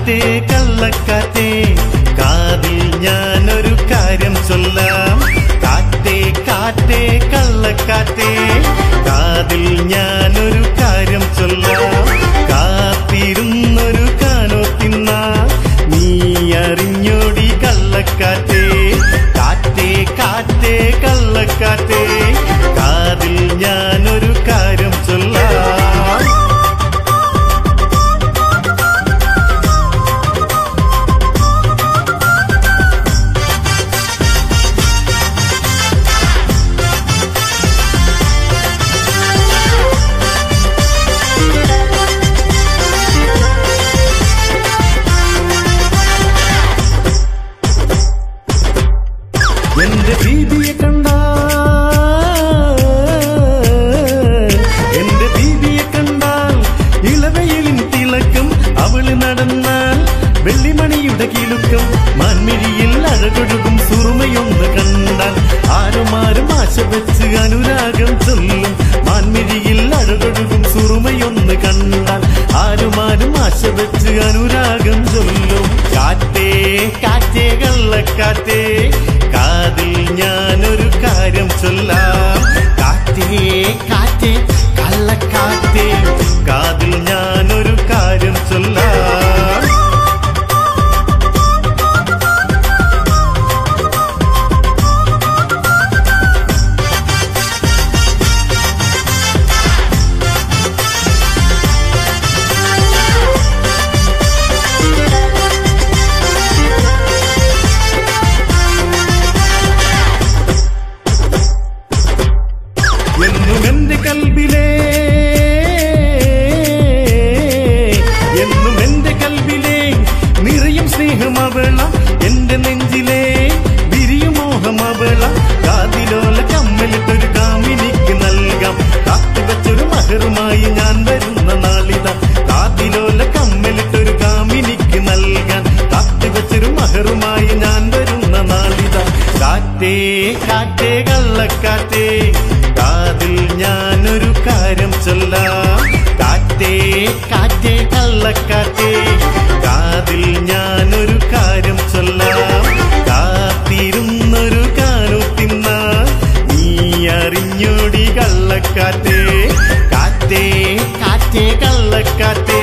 കാറ്റേ കള്ളക്കാറ്റേ കാതിൽ ഞാനൊരു കാര്യം ചൊല്ലാം. കാറ്റേ കാറ്റേ കള്ളക്കാറ്റേ കാതിൽ ഞാനൊരു കാര്യം ചൊല്ലാം. കാത്തിരുന്നൊരു കാനോത്തിന്ന നീ അറിഞ്ഞോടി കള്ളക്കാറ്റേ. കാറ്റേ കാറ്റേ കള്ളക്കാറ്റേ കാതിൽ ഞാനൊരു കാര്യം ചൊല്ലാം. എന്റെ ബീബിയെ കണ്ടാൽ ഇളവയിലിൻ തിളക്കം. അവള് നടന്നാൽ വെള്ളിമണിയുടെ കിലുക്കം. മാൻമിഴിയിൽ അഴകൊഴുകും സുറുമയൊന്ന് കണ്ടാൽ ആരുമാരും ആശ വെച്ച് അനുരാഗം ചൊല്ലും. മാൻമിഴിയിൽ അഴകൊഴുകും സുറുമയൊന്ന് കണ്ടാൽ ആരുമാരും ആശ വെച്ച് അനുരാഗം ചൊല്ലും. കാറ്റേ കാറ്റേ കള്ളക്കാറ്റേ കാതിൽ ഞാനൊരു കാര്യം ചൊല്ലാം. കാറ്റേ കാറ്റേ കള്ളക്കാറ്റേ കാതിൽ ഞാനൊരു കാര്യം ചൊല്ലാം. എന്നും എന്റെ കൽബിലേ നിറയും സ്നേഹമവള. എന്റെ നെഞ്ചിലേ വിരിയും മോഹമവള. കാതിലോല കമ്മലിട്ടൊരു കാമിനിക്ക് നൽകാം. കാത്തുവച്ചൊരു മഹറുമായി ഞാൻ വരുന്ന നാളിത. കാതിലോല കമ്മലിട്ടൊരു കാമിനിക്ക് നൽകാൻ കാത്തുവച്ചൊരു മഹറുമായി ഞാൻ വരുന്ന നാളിത. കാറ്റേ കാറ്റേ കള്ളക്കാറ്റേ കാതിൽ ഞാനൊരു കാര്യം ചൊല്ലാം. കാറ്റേ കാറ്റേ കള്ളക്കാറ്റേ കാതിൽ ഞാനൊരു കാര്യം ചൊല്ലാം. കാത്തിരുന്നൊരു കാനോത്തിന്ന നീ അറിഞ്ഞോടി കള്ളക്കാറ്റേ. കാറ്റേ കാറ്റേ കള്ളക്കാറ്റേ